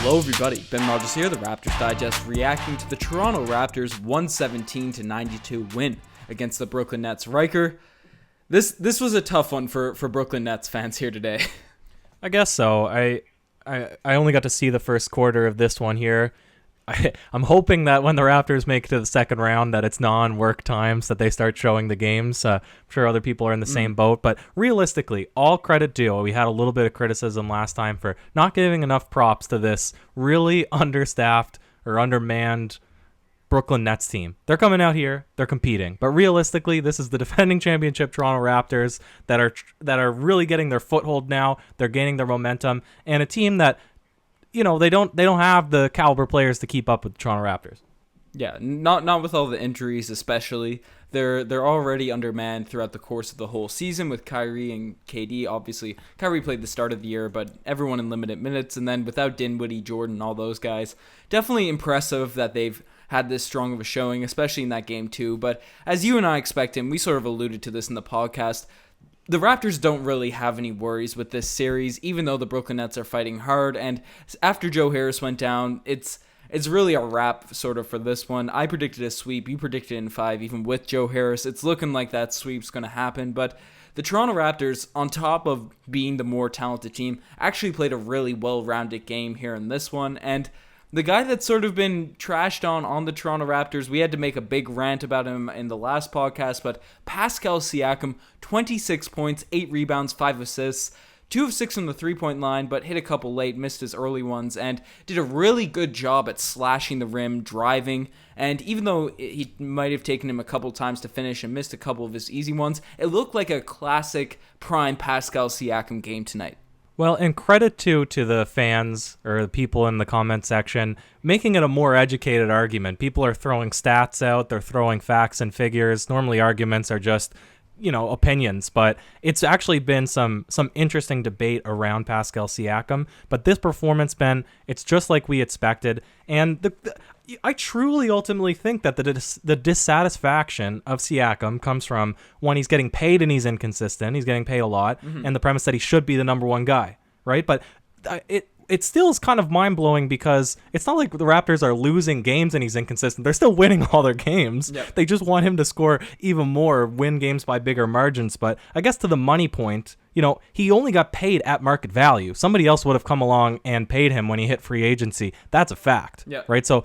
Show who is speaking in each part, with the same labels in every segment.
Speaker 1: Hello everybody, Ben Rogers here, the Raptors Digest, reacting to the Toronto Raptors 117-92 win against the Brooklyn Nets. Ryker, this was a tough one for Brooklyn Nets fans here today.
Speaker 2: I guess so. I only got to see the first quarter of this one here. I'm hoping that when the Raptors make it to the second round that it's non-work times that they start showing the games. I'm sure other people are in the same boat, but realistically, all credit due. We had a little bit of criticism last time for not giving enough props to this really understaffed or undermanned Brooklyn Nets team. They're coming out here, they're competing, but realistically, this is the defending championship Toronto Raptors that are really getting their foothold now. They're gaining their momentum, and a team that, you know, they don't have the caliber players to keep up with the Toronto Raptors.
Speaker 1: Yeah, not with all the injuries, especially. They're already undermanned throughout the course of the whole season with Kyrie and KD. Obviously, Kyrie played the start of the year, but everyone in limited minutes. And then without Dinwiddie, Jordan, all those guys, definitely impressive that they've had this strong of a showing, especially in that game too. But as you and I expect, and we sort of alluded to this in the podcast, the Raptors don't really have any worries with this series, even though the Brooklyn Nets are fighting hard. And after Joe Harris went down, it's really a wrap sort of for this one. I predicted a sweep. You predicted in 5, even with Joe Harris. It's looking like that sweep's going to happen. But the Toronto Raptors, on top of being the more talented team, actually played a really well-rounded game here in this one. And the guy that's sort of been trashed on the Toronto Raptors, we had to make a big rant about him in the last podcast, but Pascal Siakam, 26 points, 8 rebounds, 5 assists, 2 of 6 from the three-point line, but hit a couple late, missed his early ones, and did a really good job at slashing the rim, driving, and even though he might have taken him a couple times to finish and missed a couple of his easy ones, it looked like a classic prime Pascal Siakam game tonight.
Speaker 2: Well, and credit to the fans or the people in the comment section making it a more educated argument. People are throwing stats out, they're throwing facts and figures. Normally arguments are just, you know, opinions, but it's actually been some interesting debate around Pascal Siakam. But this performance, Ben, it's just like we expected. And I truly ultimately think that the dissatisfaction of Siakam comes from, one, he's getting paid and he's inconsistent. He's getting paid a lot, and the premise that he should be the number one guy, right? But it still is kind of mind-blowing because it's not like the Raptors are losing games and he's inconsistent. They're still winning all their games.
Speaker 1: Yep.
Speaker 2: They just want him to score even more, win games by bigger margins. But I guess to the money point, you know, he only got paid at market value. Somebody else would have come along and paid him when he hit free agency. That's a fact, right? So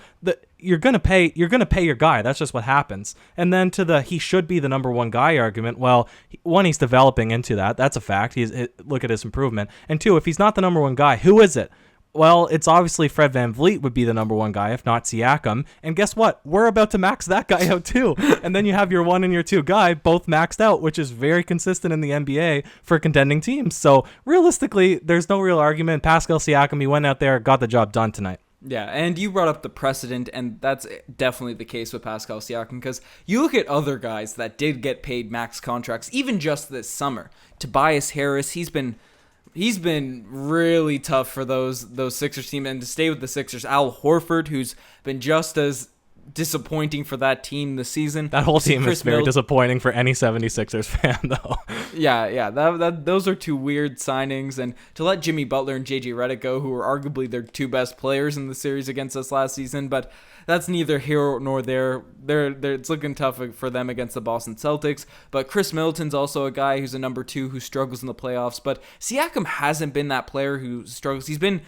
Speaker 2: you're gonna pay your guy. That's just what happens. And then to the he should be the number one guy argument. Well, one, he's developing into that. That's a fact. Look at his improvement. And two, if he's not the number one guy, who is it? Well, it's obviously Fred VanVleet would be the number one guy, if not Siakam. And guess what? We're about to max that guy out too. And then you have your 1 and your 2 guy both maxed out, which is very consistent in the NBA for contending teams. So realistically, there's no real argument. Pascal Siakam, he went out there, got the job done tonight.
Speaker 1: Yeah, and you brought up the precedent, and that's definitely the case with Pascal Siakam, because you look at other guys that did get paid max contracts, even just this summer. Tobias Harris, he's been really tough for those Sixers team, and to stay with the Sixers, Al Horford, who's been just as disappointing for that team this season.
Speaker 2: That whole team is very disappointing for any 76ers fan, though.
Speaker 1: Yeah, those are two weird signings, and to let Jimmy Butler and JJ Redick go, who were arguably their two best players in the series against us last season, but that's neither here nor there. It's looking tough for them against the Boston Celtics, but Chris Middleton's also a guy who's a number 2 who struggles in the playoffs, but Siakam hasn't been that player who struggles. He's been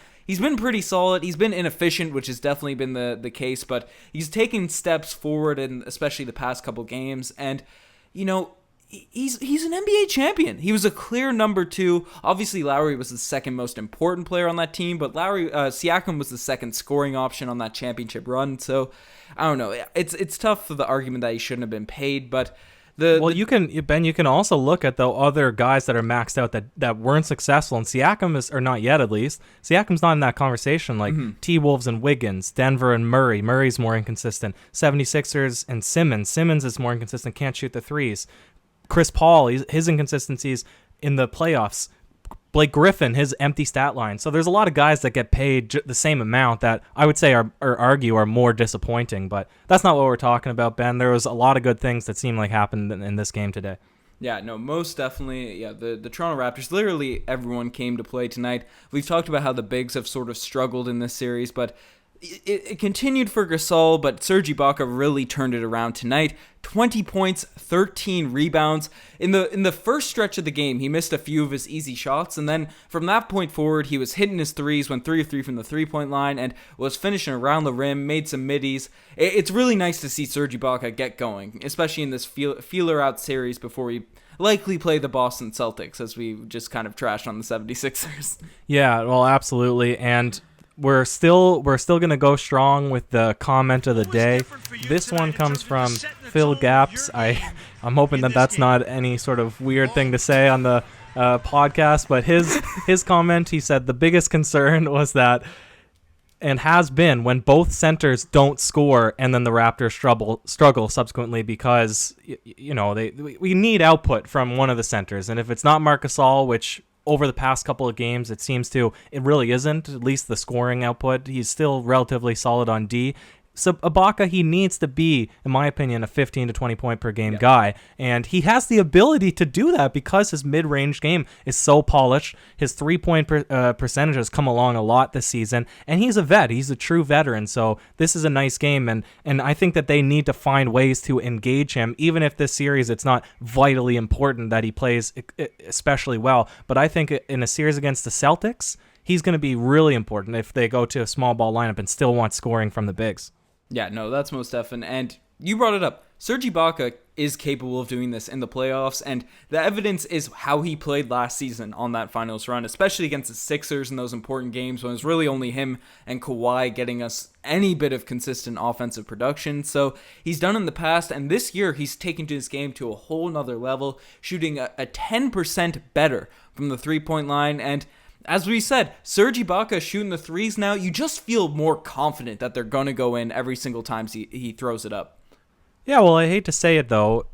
Speaker 1: pretty solid. He's been inefficient, which has definitely been the case, but he's taken steps forward in especially the past couple games, and, you know, he's an NBA champion. He was a clear number 2. Obviously, Lowry was the second most important player on that team, but Siakam was the second scoring option on that championship run. So I don't know. It's tough for the argument that he shouldn't have been paid, but you can also look at the other guys that are maxed out that weren't successful, and Siakam is, or not yet at least. Siakam's not in that conversation, like T-Wolves and Wiggins, Denver and Murray. Murray's more inconsistent. 76ers and Simmons. Simmons is more inconsistent, can't shoot the threes. Chris Paul, his inconsistencies in the playoffs. Blake Griffin, his empty stat line. So there's a lot of guys that get paid the same amount that I would say are more disappointing, but that's not what we're talking about, Ben. There was a lot of good things that seemed like happened in this game today. Yeah, no, most definitely. Yeah, the Toronto Raptors, literally everyone came to play tonight. We've talked about how the bigs have sort of struggled in this series, but it continued for Gasol, but Serge Ibaka really turned it around tonight. 20 points, 13 rebounds. In the first stretch of the game, he missed a few of his easy shots, and then from that point forward, he was hitting his threes, went 3 of 3 from the three-point line, and was finishing around the rim, made some middies. It's really nice to see Serge Ibaka get going, especially in this feeler-out series before we likely play the Boston Celtics, as we just kind of trashed on the 76ers.
Speaker 2: Yeah, well, absolutely, and we're still going to go strong with the comment of the day. This one comes from Phil Gaps. I'm hoping that that's not any sort of weird thing to say on the podcast, but his comment, he said the biggest concern was that, and has been, when both centers don't score and then the Raptors struggle subsequently because, we need output from one of the centers. And if it's not LaMarcGasol, which over the past couple of games, it really isn't, at least the scoring output. He's still relatively solid on D. So Ibaka, he needs to be, in my opinion, a 15 to 20 point per game guy. And he has the ability to do that because his mid-range game is so polished. His three-point percentage has come along a lot this season. And he's a vet. He's a true veteran. So this is a nice game. And I think that they need to find ways to engage him, even if this series, it's not vitally important that he plays especially well. But I think in a series against the Celtics, he's going to be really important if they go to a small ball lineup and still want scoring from the bigs.
Speaker 1: Yeah, no, that's most definite. And you brought it up. Serge Ibaka is capable of doing this in the playoffs, and the evidence is how he played last season on that finals run, especially against the Sixers in those important games when it was really only him and Kawhi getting us any bit of consistent offensive production. So he's done in the past, and this year he's taken his game to a whole nother level, shooting a 10% better from the three-point line. And as we said, Serge Ibaka shooting the threes now, you just feel more confident that they're going to go in every single time he throws it up.
Speaker 2: Yeah, well, I hate to say it, though.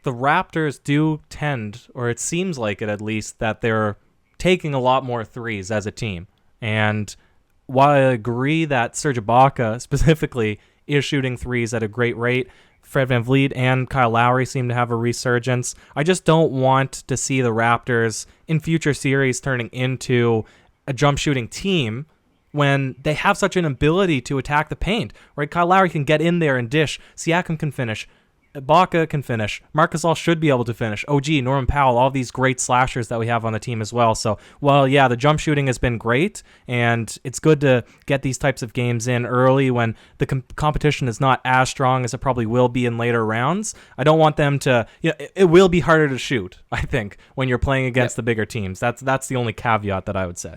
Speaker 2: The Raptors do tend, or it seems like it at least, that they're taking a lot more threes as a team. And while I agree that Serge Ibaka specifically is shooting threes at a great rate, Fred VanVleet and Kyle Lowry seem to have a resurgence. I just don't want to see the Raptors in future series turning into a jump shooting team when they have such an ability to attack the paint. Right? Kyle Lowry can get in there and dish. Siakam can finish. Ibaka can finish. LaMarcGasol should be able to finish. OG, Norman Powell, all these great slashers that we have on the team as well. So, well, yeah, the jump shooting has been great, and it's good to get these types of games in early when the competition is not as strong as it probably will be in later rounds. I don't want them to, it will be harder to shoot, I think, when you're playing against the bigger teams. That's the only caveat that I would say.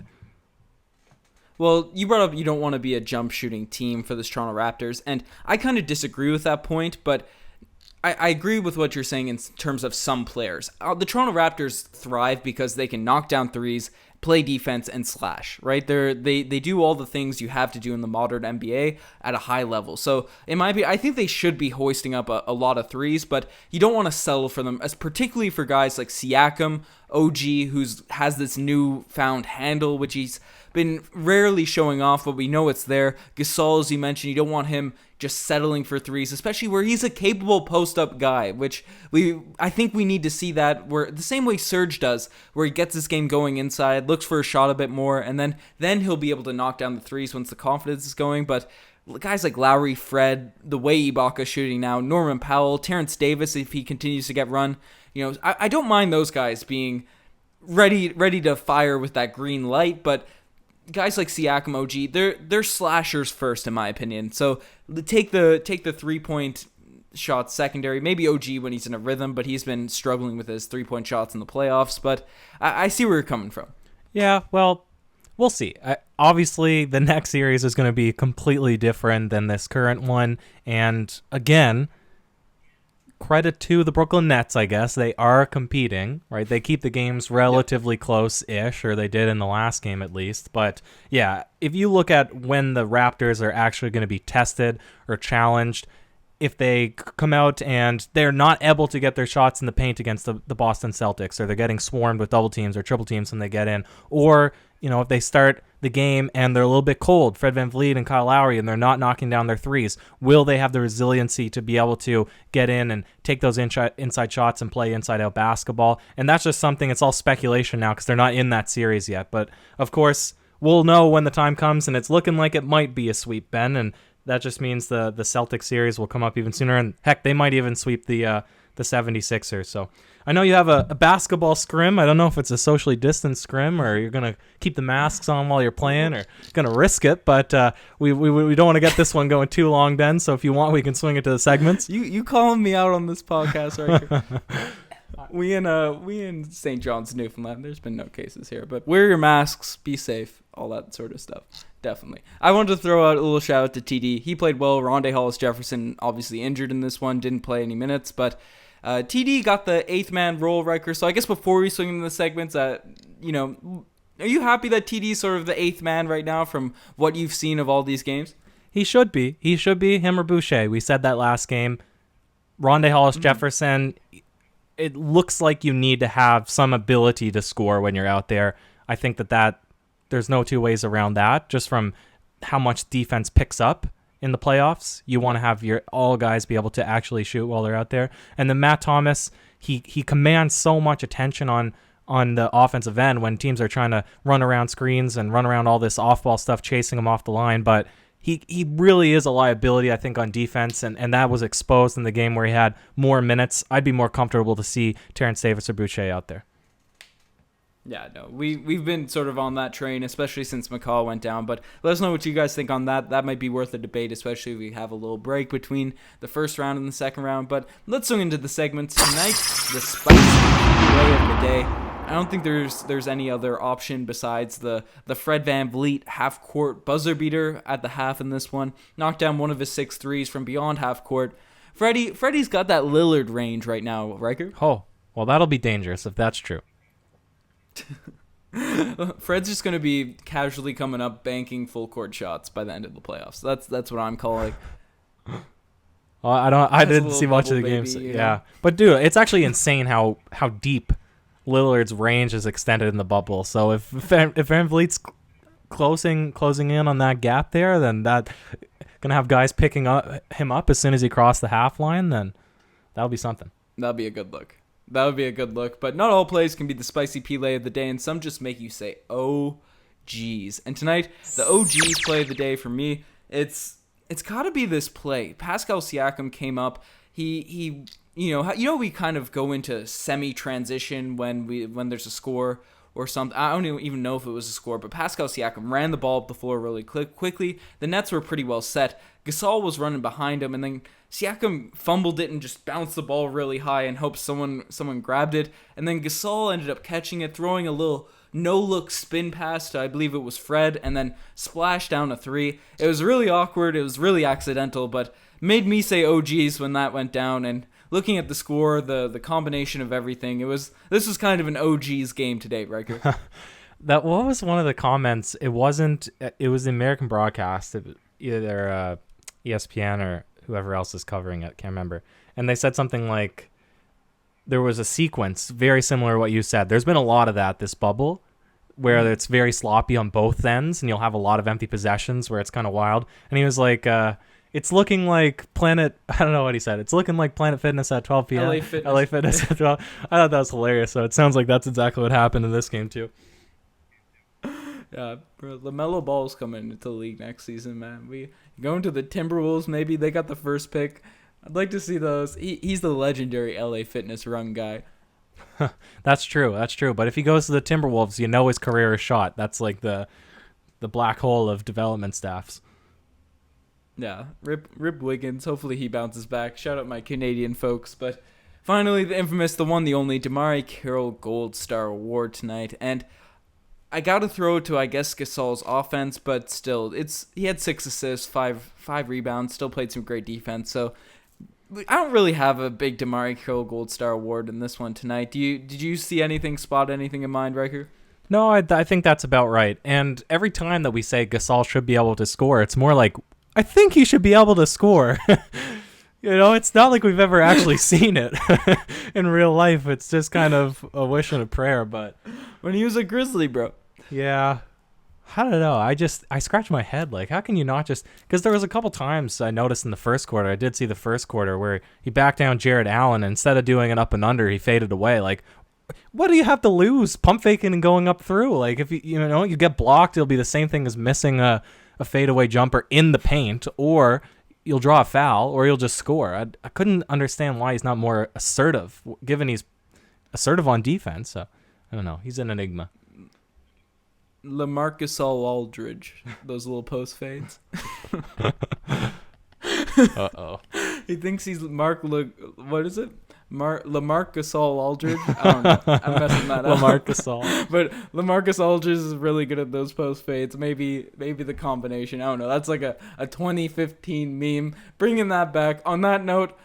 Speaker 1: Well, you brought up you don't want to be a jump shooting team for the Toronto Raptors, and I kind of disagree with that point, but I agree with what you're saying in terms of some players. The Toronto Raptors thrive because they can knock down threes, play defense, and slash, right? They do all the things you have to do in the modern NBA at a high level. So, in my opinion, I think they should be hoisting up a lot of threes, but you don't want to settle for them, as particularly for guys like Siakam, OG, who has this newfound handle, which he's been rarely showing off, but we know it's there. Gasol, as you mentioned, you don't want him just settling for threes, especially where he's a capable post-up guy, which I think we need to see that where the same way Serge does, where he gets this game going inside, looks for a shot a bit more, and then he'll be able to knock down the threes once the confidence is going. But guys like Lowry, Fred, the way Ibaka's shooting now, Norman Powell, Terrence Davis, if he continues to get run, I don't mind those guys being ready to fire with that green light, but guys like Siakam, OG, they're slashers first, in my opinion. So take the 3-point shots secondary. Maybe OG when he's in a rhythm, but he's been struggling with his 3-point shots in the playoffs. But I see where you're coming from.
Speaker 2: Yeah, well, we'll see. Obviously, the next series is going to be completely different than this current one. And again, credit to the Brooklyn Nets, I guess. They are competing, right? They keep the games relatively close-ish, or they did in the last game at least. But yeah, if you look at when the Raptors are actually going to be tested or challenged, if they come out and they're not able to get their shots in the paint against the Boston Celtics, or they're getting swarmed with double teams or triple teams when they get in, or if they start the game and they're a little bit cold, Fred VanVleet and Kyle Lowry, and they're not knocking down their threes, will they have the resiliency to be able to get in and take those inside shots and play inside-out basketball? And that's just something, it's all speculation now because they're not in that series yet. But, of course, we'll know when the time comes, and it's looking like it might be a sweep, Ben, and that just means the Celtics series will come up even sooner, and heck, they might even sweep the 76ers. So I know you have a basketball scrim. I don't know if it's a socially distanced scrim or you're going to keep the masks on while you're playing or going to risk it, but we don't want to get this one going too long, Ben, so if you want, we can swing it to the segments.
Speaker 1: You calling me out on this podcast, right? We in St. John's, Newfoundland. There's been no cases here, but wear your masks, be safe, all that sort of stuff. Definitely. I wanted to throw out a little shout out to TD. He played well. Rondae Hollis-Jefferson obviously injured in this one, didn't play any minutes, but TD got the 8th man role, Riker. So I guess before we swing into the segments, are you happy that TD is sort of the 8th man right now from what you've seen of all these games?
Speaker 2: He should be. Him or Boucher. We said that last game. Rondae Hollis-Jefferson, it looks like you need to have some ability to score when you're out there. I think that there's no two ways around that. Just from how much defense picks up in the playoffs, you want to have your all guys be able to actually shoot while they're out there. And then Matt Thomas, he commands so much attention on the offensive end when teams are trying to run around screens and run around all this off-ball stuff, chasing him off the line. But he really is a liability, I think, on defense, and that was exposed in the game where he had more minutes. I'd be more comfortable to see Terrence Davis or Boucher out there.
Speaker 1: Yeah, no, we've been sort of on that train, especially since McCall went down. But let us know what you guys think on that. That might be worth a debate, especially if we have a little break between the first round and the second round. But let's swing into the segments tonight. The spicy play of the day. I don't think there's any other option besides the Fred VanVleet half-court buzzer beater at the half in this one. Knocked down one of his 6 threes from beyond half-court. Freddie's got that Lillard range right now, Riker.
Speaker 2: Oh, well, that'll be dangerous if that's true.
Speaker 1: Fred's just going to be casually coming up, banking full-court shots by the end of the playoffs. That's what I'm calling.
Speaker 2: Well, I didn't see much of the games. Yeah. But, dude, it's actually insane how deep Lillard's range is extended in the bubble. So if VanVleet's closing in on that gap there, then that gonna have guys picking him up as soon as he crossed the half line. Then that'll be something.
Speaker 1: That'll be a good look. But not all plays can be the spicy play of the day, and some just make you say, "Oh, geez." And tonight, the "Oh geez" play of the day for me, it's got to be this play. Pascal Siakam came up. He we kind of go into semi-transition when there's a score or something. I don't even know if it was a score, but Pascal Siakam ran the ball up the floor really quickly. The Nets were pretty well set. Gasol was running behind him, and then Siakam fumbled it and just bounced the ball really high and hoped someone grabbed it. And then Gasol ended up catching it, throwing a little no-look spin pass to, I believe it was Fred, and then splashed down a 3. It was really awkward. It was really accidental, but made me say, "Oh geez," when that went down. And looking at the score, the combination of everything, this was kind of an "Oh geez" game today, Riker.
Speaker 2: What was one of the comments? It was the American broadcast, either ESPN or whoever else is covering it, can't remember. And they said something like there was a sequence very similar to what you said. There's been a lot of that this bubble where it's very sloppy on both ends, and you'll have a lot of empty possessions where it's kind of wild. And he was like, it's looking like Planet, I don't know what he said. It's looking like Planet Fitness at 12 p.m. LA Fitness at 12. I thought that was hilarious. So it sounds like that's exactly what happened in this game too.
Speaker 1: Yeah, bro, LaMelo Ball's coming into the league next season, man. We going to the Timberwolves, maybe. They got the first pick. I'd like to see those. He's the legendary LA Fitness run guy.
Speaker 2: That's true. But if he goes to the Timberwolves, his career is shot. That's like the black hole of development staffs.
Speaker 1: Yeah, Rip Wiggins. Hopefully he bounces back. Shout out my Canadian folks. But finally, the infamous, the one, the only, DeMarre Carroll Gold Star Award tonight. And I got to throw it to, I guess, Gasol's offense, but still, he had 6 assists, 5 rebounds, still played some great defense. So I don't really have a big DeMarre Carroll Gold Star Award in this one tonight. Did you see anything, spot anything in mind, Riker?
Speaker 2: No, I think that's about right. And every time that we say Gasol should be able to score, it's more like, I think he should be able to score. It's not like we've ever actually seen it in real life. It's just kind of a wish and a prayer. But
Speaker 1: when he was a Grizzly, bro.
Speaker 2: Yeah. I don't know. I scratch my head. Like, how can you not just? Because there was a couple times I noticed in the first quarter. I did see the first quarter where he backed down Jared Allen, and instead of doing an up and under, he faded away. Like, what do you have to lose? Pump faking and going up through. Like, if you get blocked, it'll be the same thing as missing a fadeaway jumper in the paint, or you'll draw a foul, or you'll just score. I couldn't understand why he's not more assertive, given he's assertive on defense. So I don't know. He's an enigma.
Speaker 1: LaMarcGasol Aldridge, those little post fades.
Speaker 2: Uh-oh.
Speaker 1: He thinks he's what is it? LaMarcGasol Aldridge? I don't know. I'm messing that up.
Speaker 2: LaMarcGasol.
Speaker 1: But LaMarcus Aldridge is really good at those post fades. Maybe the combination. I don't know. That's like a 2015 meme. Bringing that back. On that note,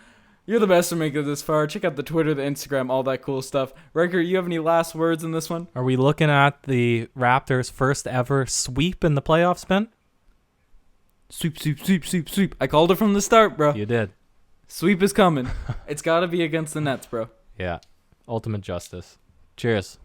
Speaker 1: you're the best to make it this far. Check out the Twitter, the Instagram, all that cool stuff. Riker, you have any last words in this one?
Speaker 2: Are we looking at the Raptors' first ever sweep in the playoffs, Ben?
Speaker 1: Sweep. I called it from the start, bro.
Speaker 2: You did.
Speaker 1: Sweep is coming. It's got to be against the Nets, bro.
Speaker 2: Yeah. Ultimate justice. Cheers.